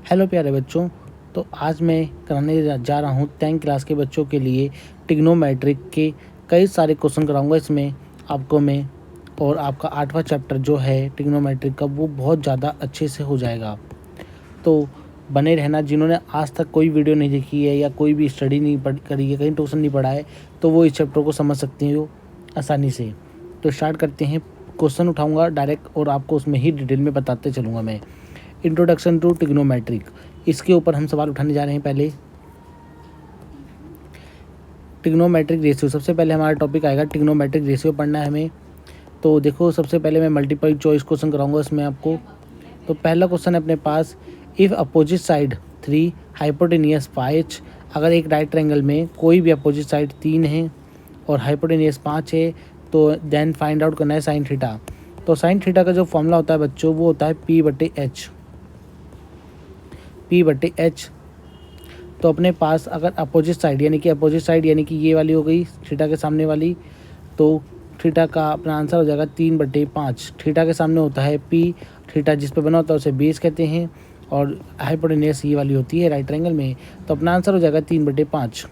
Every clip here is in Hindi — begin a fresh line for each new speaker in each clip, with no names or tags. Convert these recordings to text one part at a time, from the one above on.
हेलो प्यारे बच्चों। तो आज मैं कराने जा रहा हूँ 10th क्लास के बच्चों के लिए ट्रिग्नोमेट्रिक के कई सारे क्वेश्चन कराऊंगा इसमें आपको मैं। और आपका 8वां चैप्टर जो है ट्रिग्नोमेट्रिक का वो बहुत ज़्यादा अच्छे से हो जाएगा। तो बने रहना। जिन्होंने आज तक कोई वीडियो नहीं देखी है या कोई भी स्टडी नहीं करी है, कहीं ट्यूशन नहीं पढ़ा है, तो वो इस चैप्टर को समझ सकते हो आसानी से। तो स्टार्ट करते हैं। क्वेश्चन उठाऊँगा डायरेक्ट और आपको उसमें ही डिटेल में बताते चलूँगा मैं। इंट्रोडक्शन टू ट्रिग्नोमेट्रिक, इसके ऊपर हम सवाल उठाने जा रहे हैं। पहले ट्रिग्नोमेट्रिक रेशियो, सबसे पहले हमारा टॉपिक आएगा ट्रिग्नोमेट्रिक रेशियो पढ़ना है हमें। तो देखो, सबसे पहले मैं मल्टीपल चॉइस क्वेश्चन कराऊंगा इसमें आपको। तो पहला क्वेश्चन है अपने पास, इफ़ अपोजिट साइड 3 हाइपोटेनियस 5, अगर एक राइट ट्रायंगल में कोई भी अपोजिट साइड 3 है और हाइपोटेनियस 5 है, तो देन फाइंड आउट करना है साइन थीटा। तो साइन थीटा का जो फॉर्मूला होता है बच्चों वो होता है P/H। P/H। तो अपने पास अगर अपोजिट साइड यानी कि ये वाली हो गई थीटा के सामने वाली, तो थीटा का अपना आंसर हो जाएगा 3/5। थीटा के सामने होता है P, थीटा जिस पे बना होता है उसे बेस कहते हैं, और हाइपोटेन्यूस ये वाली होती है राइट ट्रायंगल में। तो अपना आंसर हो जाएगा 3/5।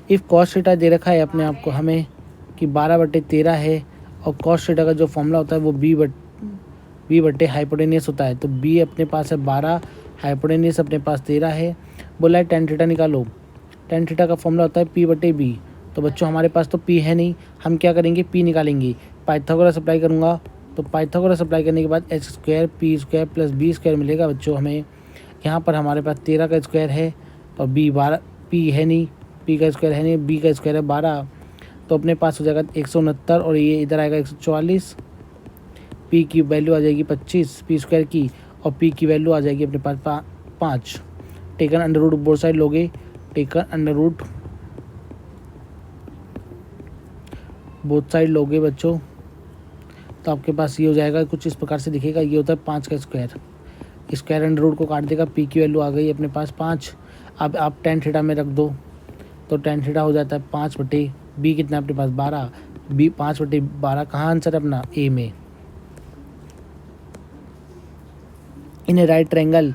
इफ़ कॉस थीटा दे रखा है अपने आप को हमें कि 12/13 है, और कॉस थीटा का जो फॉर्मूला होता है वो बी बटे हाइपोटेनियस होता है। तो बी अपने पास है 12, हाइपोटेनियस अपने पास 13 है। बोला है टेन थीटा निकालो। टेन थीटा का फॉर्मूला होता है P/B। तो बच्चों हमारे पास तो P है नहीं, हम क्या करेंगे, P निकालेंगे। पाइथागोरस अप्लाई करूँगा, तो पाइथागोरस अप्लाई करने के बाद h² P² प्लस B² मिलेगा बच्चों हमें। यहाँ पर हमारे पास 13 का स्क्वायर है और B 12, P है नहीं, P का स्क्वायर है नहीं, B का स्क्वायर है 12। तो अपने पास हो जाएगा 169 और ये इधर आएगा 144। P की वैल्यू आ जाएगी 25 P² की, और P की वैल्यू आ जाएगी अपने पास 5। Taken under root both side लोगे, taken under root both side लोगे बच्चों, तो आपके पास ये हो जाएगा, कुछ इस प्रकार से दिखेगा। ये होता है 5 का स्क्वायर। स्क्वायर अंडर रूट को काट देगा, P की वैल्यू आ गई अपने पास 5। अब आप टेन थीटा में रख दो, तो टेन थीटा हो जाता है 5/B कितना अपने पास 12। B 5/12 कहाँ आंसर है अपना, ए में। इन a right triangle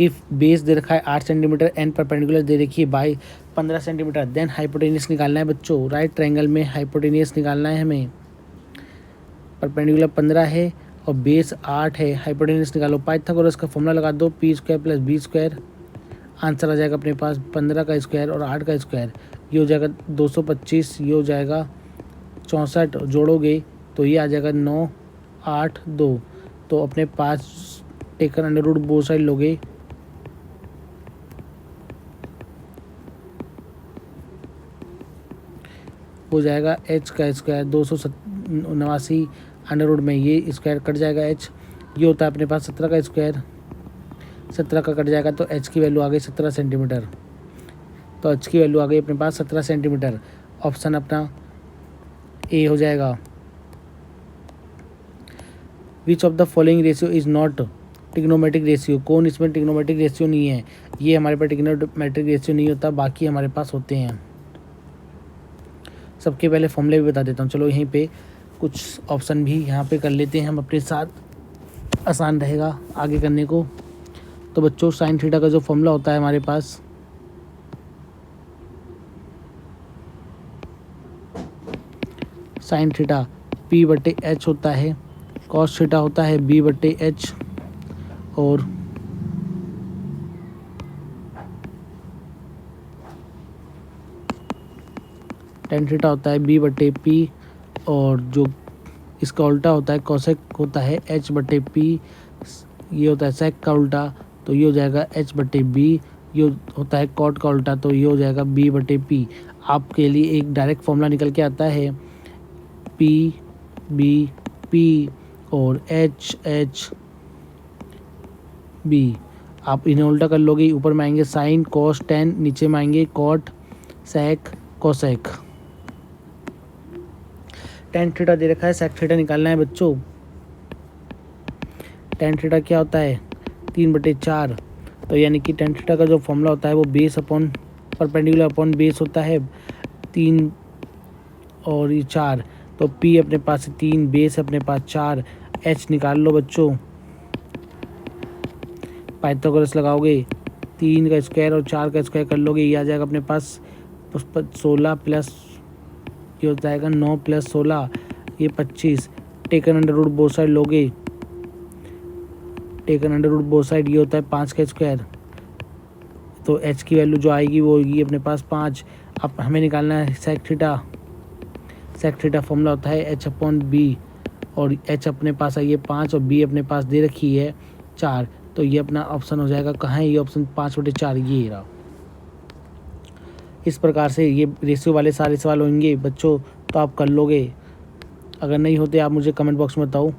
if base दे रखा है 8 सेंटीमीटर एंड परपेंडिकुलर दे रखी है बाई 15 सेंटीमीटर, देन हाइपोटेनियस निकालना है बच्चों। राइट ट्रायंगल में हाइपोटेनियस निकालना है हमें। परपेंडिकुलर 15 है और बेस 8 है, हाइपोटेनियस निकालो। पाइथागोरस का फॉर्मूला लगा दो, P² प्लस B²। आंसर आ जाएगा अपने पास 15 का स्क्वायर और 8 का स्क्वायर। ये हो जाएगा 225, ये हो जाएगा 64, जोड़ोगे तो ये आ जाएगा 9, 8, 2। तो अपने पास taken under root both side लोगे, हो जाएगा h का स्क्वायर 289 अंडर रूट में ये स्क्वायर कट जाएगा h। ये होता है अपने पास 17 का स्क्वायर, 17 का कट जाएगा तो h की वैल्यू आ गई 17 सेंटीमीटर। तो h की वैल्यू आ गई अपने पास 17 सेंटीमीटर। ऑप्शन अपना ए हो जाएगा। Which of the following ratio is not trigonometric ratio, कौन इसमें ट्रिग्नोमेट्रिक रेशियो नहीं है। ये हमारे पास ट्रिग्नोमेट्रिक रेशियो नहीं होता, बाकी हमारे पास होते हैं। सबके पहले फॉर्मूले भी बता देता हूँ। चलो यहीं पे कुछ ऑप्शन भी यहाँ पे कर लेते हैं हम अपने साथ, आसान रहेगा आगे करने को। तो बच्चों साइन थीटा का जो फॉर्मूला होता है हमारे पास, साइन थीटा P/H होता है, कॉस थीटा होता है B/H, और टेन थीटा होता है B/P, और जो इसका उल्टा होता है कॉसेक होता है H/P। ये होता है सेक का उल्टा, तो ये हो जाएगा H/B। ये होता है कॉट का उल्टा, तो ये हो जाएगा B/P। आपके लिए एक डायरेक्ट फॉर्मूला निकल के आता है P/B और H/B। आप इन्हें उल्टा कर लोगे, ऊपर में आएंगे साइन कॉस टेन, नीचे में आएंगे cot sec cosec. Tan theta दे रखा है, सेक थीटा निकालना है बच्चों। टेन थीटा क्या होता है 3/4। तो यानी कि टेन थीटा का जो फॉर्मूला होता है वो base upon perpendicular upon base होता है 3 और ये 4। तो P अपने पास 3, बेस अपने पास 4, H निकाल लो बच्चों। पाइथागोरस लगाओगे 3 का स्क्वायर और 4 का स्क्वायर कर लोगे, ये आ जाएगा अपने पास 16 प्लस ये हो जाएगा 9 प्लस 16 ये 25। Taken under root both side लोगे, taken under root both side ये होता है 5 का स्क्वायर। तो एच की वैल्यू जो आएगी वो होगी अपने पास 5। अब हमें निकालना है sec theta. Sec theta formula होता है एच अपॉन बी, और एच अपने पास आई है 5 और बी अपने पास दे रखी है 4। तो ये अपना ऑप्शन हो जाएगा, कहाँ है ये ऑप्शन 5/4, ये रहा। इस प्रकार से ये रेशियो वाले सारे सवाल होंगे बच्चों, तो आप कर लोगे। अगर नहीं होते आप मुझे कमेंट बॉक्स में बताओ।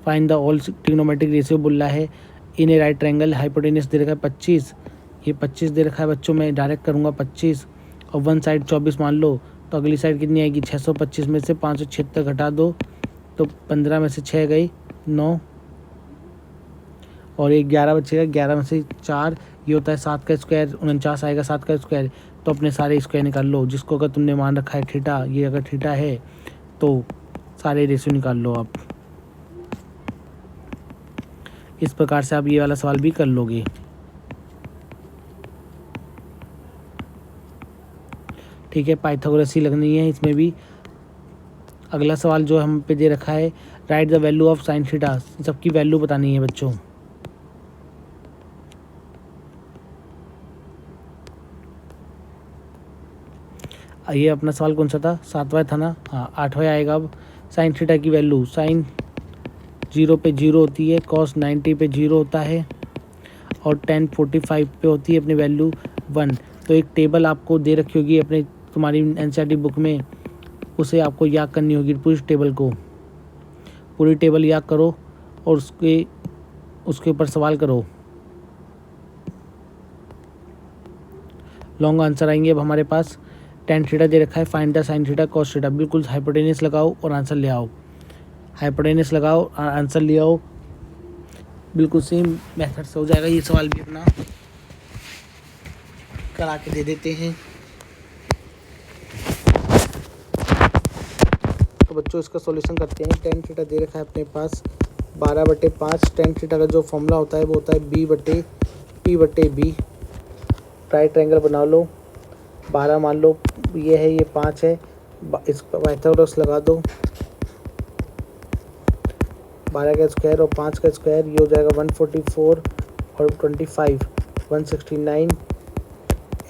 Find the all trigonometric ratio बोल रहा है in a right triangle, hypotenuse दे रखा है 25, ये 25 दे रखा है बच्चों, मैं डायरेक्ट करूँगा 25 और वन साइड 24 मान लो, तो अगली साइड कितनी आएगी 625 में से 576 घटा दो तो 15 में से 6 गई 9 और एक 11 बचेगा, 11 में से 4 ये होता है 7 का स्क्वायर, 49 आएगा 7 का स्क्वायर। तो अपने सारे स्क्वायर निकाल लो, जिसको अगर तुमने मान रखा है थीटा, ये अगर थीटा है तो सारे रेशियो निकाल लो आप। इस प्रकार से आप ये वाला सवाल भी कर लोगे। ठीक है, पाइथागोरस ही लगनी है इसमें भी। अगला सवाल जो हम पे दे रखा है right the value of sine theta, सबकी वैल्यू बतानी है बच्चों। ये अपना सवाल कौन सा था, 7वां था ना, हाँ 8वां आएगा। अब साइन थीटा की वैल्यू, साइन 0 पे 0 होती है, कॉस 90 पे 0 होता है और tan 45 पे होती है अपनी वैल्यू 1। तो एक टेबल आपको दे रखी होगी अपने तुम्हारी एनसीईआरटी बुक में, उसे आपको याद करनी होगी पूरी टेबल को, पूरी टेबल याद करो और उसके ऊपर सवाल करो। लॉन्ग आंसर आएंगे अब हमारे पास। tan थीटा दे रखा है, find the sign theta cos theta, बिल्कुल हाइपोटेनस लगाओ और आंसर ले आओ, हाइपोटेनस लगाओ और आंसर ले आओ। बिल्कुल सेम मेथड से हो जाएगा ये सवाल भी अपना, करा के दे देते हैं। तो बच्चों इसका सॉल्यूशन करते हैं। tan थीटा दे रखा है अपने पास 12/5। tan थीटा का जो फॉर्मूला होता है वो होता है b/p/b। राइट ट्रायंगल बना लो, 12 मान लो ये है, ये 5 है, इस पाइथागोरस लगा दो, 12 का स्क्वायर और 5 का स्क्वायर ये हो जाएगा 144 और 25 169।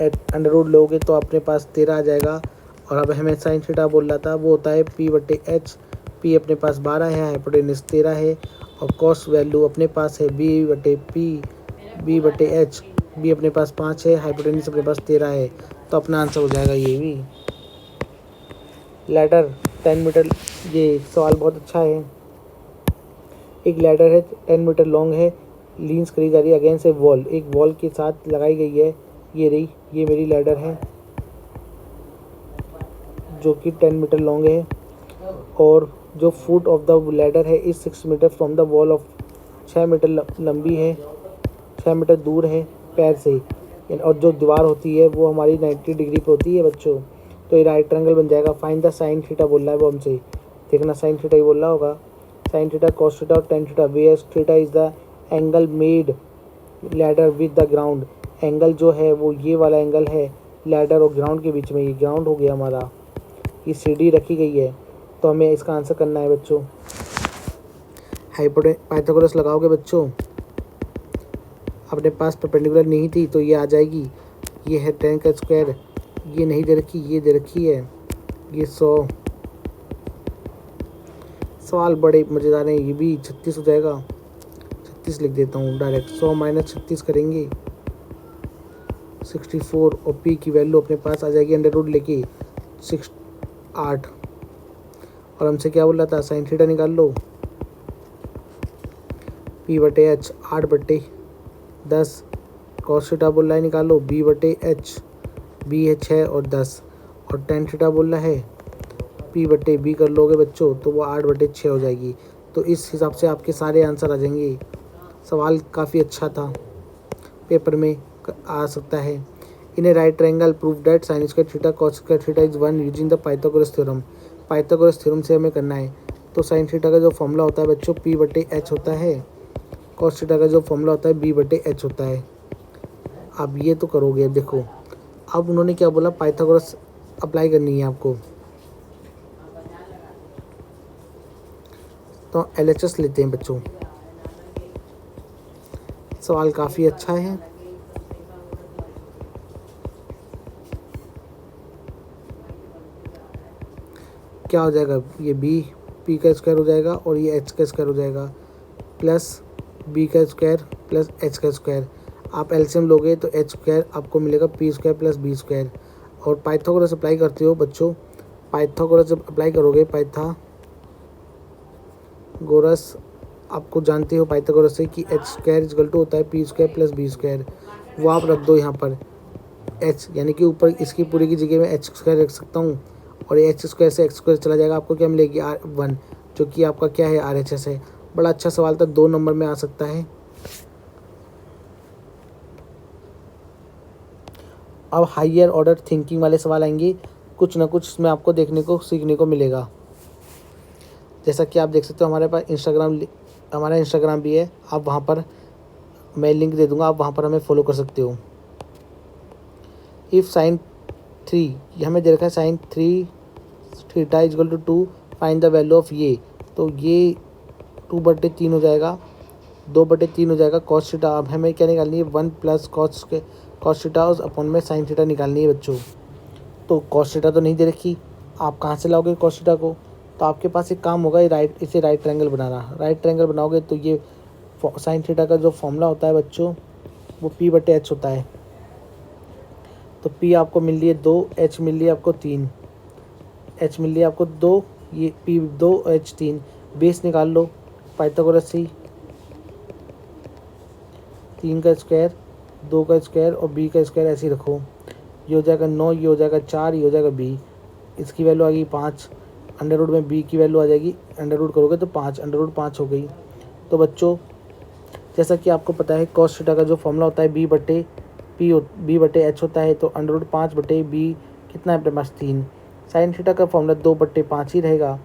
अंडर रूट लोगे तो अपने पास 13 आ जाएगा। और अब हमें साइन थीटा बोल रहा था वो होता है p/h, p अपने पास 12 है, हाइपोटेनस 13 है और कॉस वैल्यू अपने पास है b/h, b अपने पास 5 है, हाइपोटेनस अपने पास 13 है। तो अपना आंसर हो जाएगा ये भी। लैडर 10 मीटर, ये सवाल बहुत अच्छा है। एक लैडर है 10 मीटर लॉन्ग है, लीन्स करी जा रही है अगेंस्ट ए वॉल, एक वॉल के साथ लगाई गई है। ये रही, ये मेरी लैडर है जो कि 10 मीटर लॉन्ग है और जो फुट ऑफ द लैडर है इस 6 meter from the wall of, 6 meter लंबी है, 6 मीटर दूर है पैर से, और जो दीवार होती है वो हमारी 90 डिग्री पे होती है बच्चों। तो ये राइट ट्रायंगल बन जाएगा। फाइंड द साइन थीटा बोल रहा है वो हमसे, देखना साइन थीटा ही बोल रहा होगा। साइन थीटा कॉस थीटा और tan theta, where theta is the angle made ladder with the ground. Angle जो है वो ये वाला एंगल है लैडर और ग्राउंड के बीच में, ये ग्राउंड हो गया हमारा, ये सीढ़ी रखी गई है। तो हमें इसका आंसर करना है बच्चों। पाइथागोरस लगाओगे बच्चों, अपने पास परपेंडिकुलर नहीं थी तो ये आ जाएगी, ये है tan का स्क्वायर, ये नहीं दे रखी, ये दे रखी है, ये 100। सवाल बड़े मज़ेदार हैं, ये भी 36 हो जाएगा, 36 लिख देता हूँ डायरेक्ट। 100 माइनस 36 करेंगे 64 और p की वैल्यू अपने पास आ जाएगी अंडर रूट लेके 8। और हमसे क्या बोल रहा था, साइन थीटा निकाल लो, p/h 8/10। कॉस थीटा बोल रहा है निकालो b/h, b है 6 और 10, और tan थीटा बोल रहा है p/b कर लोगे बच्चों तो वो 8/6 हो जाएगी। तो इस हिसाब से आपके सारे आंसर आ जाएंगे। सवाल काफ़ी अच्छा था, पेपर में आ सकता है। In a right triangle prove that sine square theta cos square theta is 1 using the Pythagoras theorem. Pythagoras theorem से हमें करना है। तो साइन थीटा का जो फॉर्मूला होता है बच्चों p/h होता है, कॉस थीटा का जो फॉर्मूला होता है बी बटे एच होता है। आप ये तो करोगे। देखो अब उन्होंने क्या बोला, पाइथागोरस अप्लाई करनी है आपको। तो एलएचएस लेते हैं बच्चों। सवाल काफ़ी अच्छा है। क्या हो जाएगा, ये बी पी का स्क्वायर हो जाएगा और ये एच का स्क्वायर हो जाएगा प्लस बी का स्क्वायर प्लस एच का स्क्वायर। आप एलसीएम लोगे तो एच स्क्वायर आपको मिलेगा P square plus B square. और पाइथागोरस अप्लाई करते हो बच्चों, पाइथागोरस जब अप्लाई करोगे, पाइथागोरस आपको जानते हो पाइथागोरस से कि एच स्क्वायर इजकल टू होता है P square plus B square. वो आप रख दो यहाँ पर एच, यानी कि ऊपर इसकी पूरी की जगह मैं एच स्क्वायर रख सकता हूँ और एच स्क्वायर से एक्स स्क्वायर चला जाएगा। आपको क्या मिलेगी, R1, जो कि आपका क्या है, RHS है। बड़ा अच्छा सवाल था, 2 नंबर में आ सकता है। अब हायर ऑर्डर थिंकिंग वाले सवाल आएंगे, कुछ ना कुछ इसमें आपको देखने को सीखने को मिलेगा। जैसा कि आप देख सकते हो हमारे पास हमारा इंस्टाग्राम भी है, आप वहाँ पर मैं लिंक दे दूँगा, आप वहाँ पर हमें फॉलो कर सकते हो। इफ़ साइन 3, ये हमें दे रखा है sine 3 theta equal to 2, find the value of ये। तो ये 2/3 हो जाएगा, 2/3 हो जाएगा कॉस थीटा। अब हमें क्या निकालनी है, 1 प्लस कॉस थीटा उस अपॉन में साइन थीटा निकालनी है बच्चों। तो कॉस थीटा तो नहीं दे रखी, आप कहाँ से लाओगे कॉस थीटा को। तो आपके पास एक काम होगा, इसे राइट ट्रायंगल बनाना। राइट ट्रायंगल बनाओगे तो ये साइन थीटा का जो फॉर्मूला होता है बच्चों वो पी बटे एच होता है। तो पी आपको मिल रही है 2, एच मिल रही है आपको 3, एच मिल रही है आपको 2, ये पी 2 एच 3। बेस निकाल लो पाइथागोरस से, 3 का स्क्वायर 2 का स्क्वायर और बी का स्क्वायर ऐसे ही रखो। ये हो जाएगा 9, ये हो जाएगा 4, ये हो जाएगा बी। इसकी वैल्यू आ गई 5, अंडर रूट में बी की वैल्यू आ जाएगी, अंडर रूट करोगे तो 5, अंडर रूट 5 हो गई। तो बच्चों जैसा कि आपको पता है कॉस थीटा का जो फॉर्मूला होता है बी बटे एच होता है। तो अंडर रूट 5 बटे बी कितना है अपने पास 3। साइन थीटा का फॉर्मूला 2/5 ही रहेगा,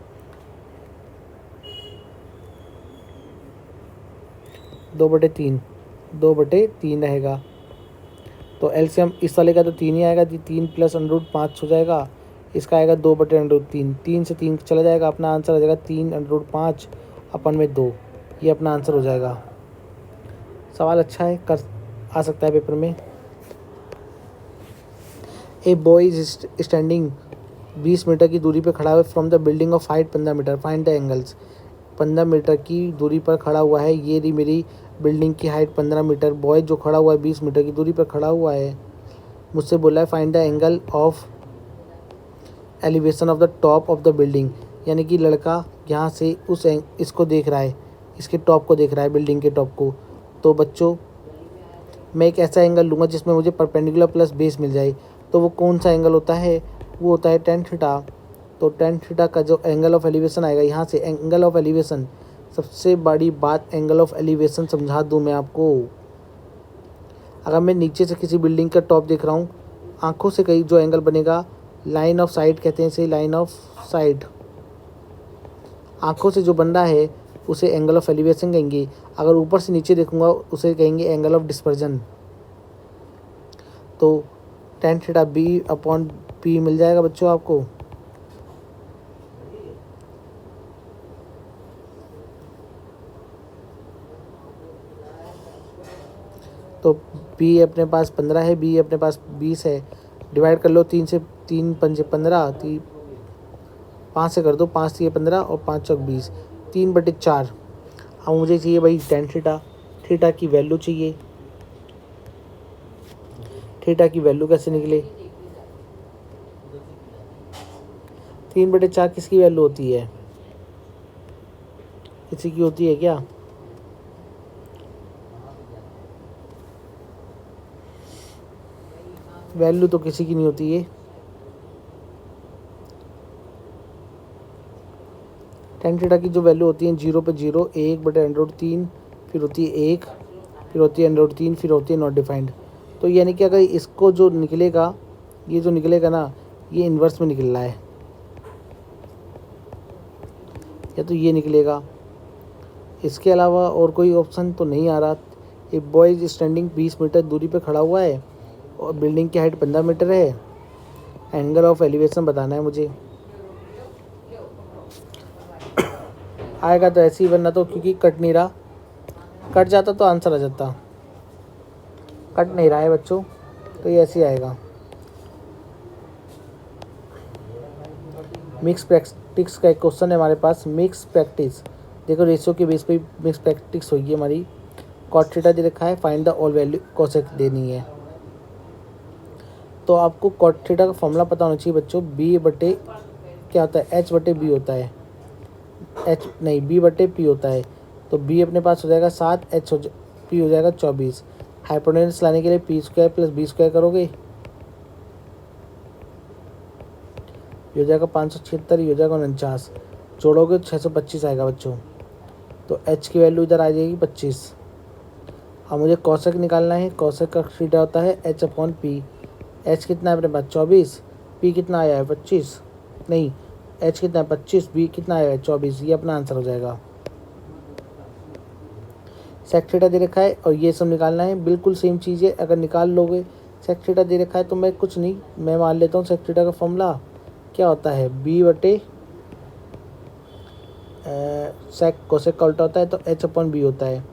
2/3 रहेगा। तो एलसीएम इस वाले का तो 3 ही आएगा, 3 प्लस अंडर रूट 5 हो जाएगा। इसका आएगा 2/√3, 3 से 3 चला जाएगा, अपना आंसर आ जाएगा 3 अंडर रूट 5 अपन में 2। ये अपना आंसर हो जाएगा। सवाल अच्छा है, कर आ सकता है पेपर में। A boy is standing 20 meter की दूरी पर खड़ा है from the building of height 15 meter, find the angles. 15 meter की दूरी पर खड़ा हुआ है, ये रही मेरी बिल्डिंग की हाइट 15 मीटर। बॉय जो खड़ा हुआ है 20 मीटर की दूरी पर खड़ा हुआ है, मुझसे बोला है find the angle of elevation of the top of the building. यानी कि लड़का यहाँ से इसको देख रहा है, इसके टॉप को देख रहा है, बिल्डिंग के टॉप को। तो बच्चों मैं एक ऐसा एंगल लूँगा जिसमें मुझे परपेंडिकुलर प्लस बेस मिल जाए। तो वो कौन सा एंगल होता है, वो होता है tan थीटा। तो tan थीटा का जो एंगल ऑफ एलिवेशन आएगा, यहाँ से एंगल ऑफ एलिवेशन, सबसे बड़ी बात एंगल ऑफ एलिवेशन समझा दूँ मैं आपको। अगर मैं नीचे से किसी बिल्डिंग का टॉप देख रहा हूँ, आंखों से कहीं जो एंगल बनेगा, लाइन ऑफ साइट कहते हैं इसे, लाइन ऑफ साइट। आंखों से जो बन रहा है उसे एंगल ऑफ एलिवेशन कहेंगे। अगर ऊपर से नीचे देखूंगा उसे कहेंगे एंगल ऑफ डिस्पर्जन। तो tan theta B upon P मिल जाएगा बच्चों आपको। तो बी अपने पास 15 है, बी अपने पास 20 है। डिवाइड कर लो 3 से, 3 पंजे 15, 5 से कर दो, 5 से 15 और 5 चौक 20, 3/4। अब मुझे चाहिए भाई tan थीटा। थीटा की वैल्यू चाहिए। थीटा की वैल्यू कैसे निकले, 3/4 किसकी वैल्यू होती है, किसी की होती है क्या। वैल्यू तो किसी की नहीं होती है। tan थीटा की जो वैल्यू होती है 0 पे 0, 1/√3, फिर होती है 1, फिर होती है √3, फिर होती है नॉट डिफाइंड। तो यानी कि अगर इसको जो निकलेगा, ये जो निकलेगा ना, ये इन्वर्स में निकल रहा है, या तो ये निकलेगा। इसके अलावा और कोई ऑप्शन तो नहीं आ रहा। एक बॉय इज स्टैंडिंग 20 मीटर दूरी पे खड़ा हुआ है और बिल्डिंग की हाइट 15 मीटर है। एंगल ऑफ एलिवेशन बताना है मुझे। आएगा तो ऐसे ही, वरना तो क्योंकि कट नहीं रहा, कट जाता तो आंसर आ जाता। कट नहीं रहा है बच्चों, तो ये ऐसे ही आएगा। मिक्स प्रैक्टिस का एक क्वेश्चन है हमारे पास। मिक्स प्रैक्टिस देखो, रेशियो के बेस पे मिक्स प्रैक्टिस होगी हमारी। कॉट थीटा दे रखा है, find the all value cosec देनी है। तो आपको कॉट थीटा का फॉर्मूला पता होना चाहिए बच्चों। बी बटे क्या होता है, एच बटे बी होता है। एच नहीं, बी बटे पी होता है। तो बी अपने पास हो जाएगा 7, एच पी हो जाएगा 24। हाइपोटेनस लाने के लिए P square plus B square करोगे, ये हो जाएगा 576, ये हो जाएगा 49। जोड़ोगे तो 625 आएगा बच्चों। तो एच की वैल्यू इधर आ जाएगी 25। अब मुझे कॉसेक निकालना है। कॉसेक का थीटा होता है एच अपॉन पी। एच कितना है अपने पास 24, पी कितना आया है 25, नहीं एच कितना है 25, बी कितना आया है 24। ये अपना आंसर हो जाएगा। सेक थीटा दे रखा है और ये सब निकालना है। बिल्कुल सेम चीज़ है, अगर निकाल लोगे। सेक थीटा दे रखा है तो मैं कुछ नहीं, मैं मान लेता हूँ सेक थीटा का फॉर्मूला क्या होता है, बी बटे सेक कोसेक का उल्टा होता है तो एच अपॉन बी होता है।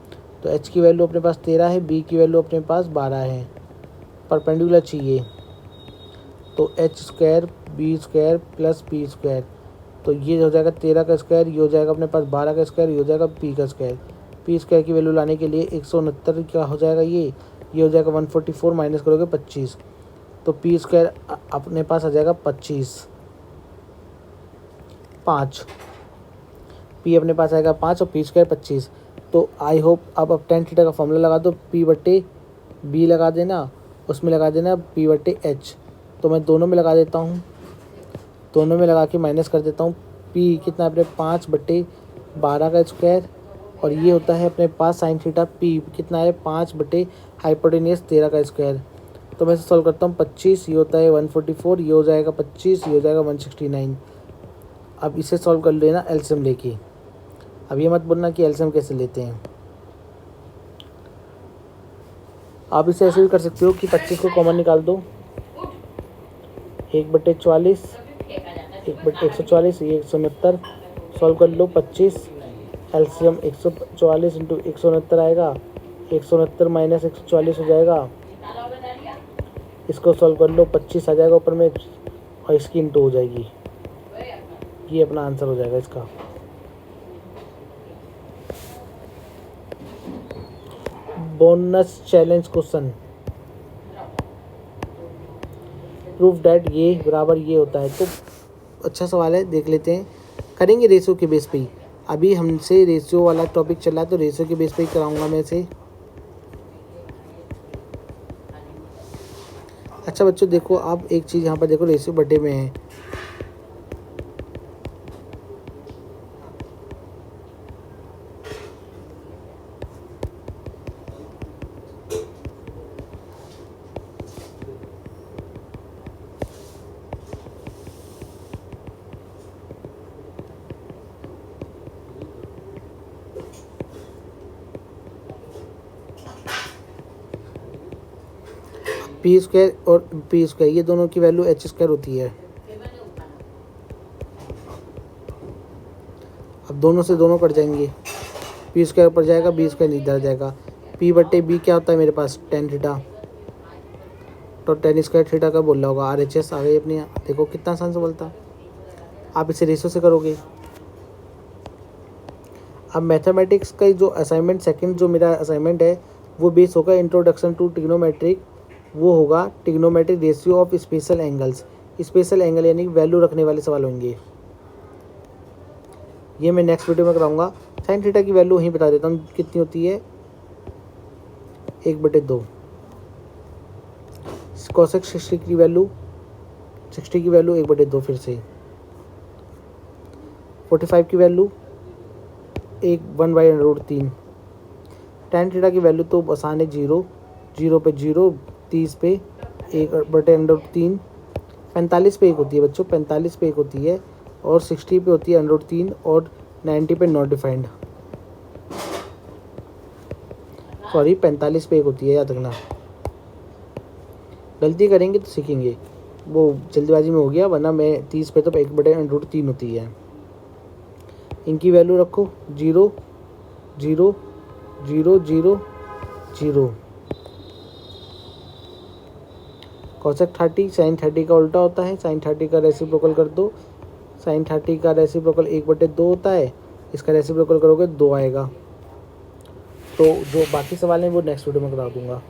तो एच की वैल्यू अपने पास 13 है, बी की वैल्यू अपने पास 12 है। परपेंडिकुलर चाहिए तो H square B square plus P square. तो ये हो जाएगा 13 का स्क्वायर, ये हो जाएगा अपने पास 12 का स्क्वायर, ये हो जाएगा पी का स्क्वायर। पी स्क्वायर की वैल्यू लाने के लिए 169 क्या हो जाएगा, ये हो जाएगा 144 माइनस करोगे 25। तो पी स्क्वायर अपने पास आ जाएगा 25, 5। पी अपने पास आएगा 5 और पी स्क्वायर 25। तो आई होप अब टेन थीटा का फॉर्मूला लगा दो। पी बटे बी लगा देना, उसमें लगा देना पी बटे एच। तो मैं दोनों में लगा देता हूँ, दोनों में लगा के माइनस कर देता हूँ। पी कितना अपने 5 बटे 12 का स्क्वायर और ये होता है अपने पास साइन थीटा। पी कितना है 5 बटे हाइपोटेनियस 13 का स्क्वायर। तो मैं इसे सॉल्व करता हूँ। 25 ये होता है 144, ये हो जाएगा 25, ये हो जाएगा 169। अब इसे सॉल्व कर लेना एलसीएम लेके। अब ये मत बोलना कि एलसीएम कैसे लेते हैं। आप इसे ऐसे भी कर सकते हो कि 25 को कॉमन निकाल दो, 1/44, 1/144, ये 169 सॉल्व कर लो। 25 एलसीएम 144 इंटू 169 आएगा, 169 माइनस 144 हो जाएगा। इसको सॉल्व कर लो, 25 आ जाएगा ऊपर में और इसकी इंटू हो जाएगी। ये अपना आंसर हो जाएगा इसका। Bonus challenge question, proof that ये बराबर ये होता है। तो अच्छा सवाल है, देख लेते हैं। करेंगे रेशियो के बेस पे ही। अभी हमसे रेशियो वाला टॉपिक चल रहा है तो रेशियो के बेस पे ही कराऊंगा मैं इसे। अच्छा बच्चों देखो, आप एक चीज़ यहाँ पर देखो, रेशियो बटे में है। पी स्क्वायर और पी स्क्वायर ये दोनों की वैल्यू एच स्क्वायर होती है। अब दोनों से दोनों कट जाएंगे, पी स्क्वायर ऊपर जाएगा, बी स्क्वायर नीचे जाएगा। पी बटे बी क्या होता है मेरे पास, टेन थीटा। तो टेन स्क्वायर थीटा का बोल रहा होगा, आर एच एस आ गई अपनी। देखो कितना आसान सवाल था। आप इसे रेशियो से करोगे। अब मैथमेटिक्स का जो असाइनमेंट सेकंड जो मेरा असाइनमेंट है वो बेस होगा इंट्रोडक्शन टू ट्रिग्नोमेट्रिक। वो होगा trigonometric ratio of special angles. Special angle यानी वैल्यू रखने वाले सवाल होंगे। ये मैं नेक्स्ट वीडियो में कराऊंगा। साइन थीटा की वैल्यू वहीं बता देता हूँ कितनी होती है, 1/2। कोसेक 60 की वैल्यू 1/2 फिर से। 45 की वैल्यू 1/√3। टेन थीटा की वैल्यू तो आसान है, 0 पे 0, 30 पे 1/√3। 45 पे 1 होती है बच्चों, 45 पे 1 होती है और 60 पे होती है √3 और 90 पे नॉट डिफाइंड। सॉरी 45 पे 1 होती है, याद रखना। गलती करेंगे तो सीखेंगे, वो जल्दबाजी में हो गया, वरना मैं 30 पे तो 1/√3 होती है। इनकी वैल्यू रखो 0 0 0 0 0। कोसेक 30 साइन 30 का उल्टा होता है, साइन 30 का रेसिप्रोकल कर दो, साइन 30 का रेसिप्रोकल 1/2 होता है, इसका रेसिप्रोकल करोगे 2 आएगा। तो जो बाकी सवाल हैं वो नेक्स्ट वीडियो में करा दूंगा।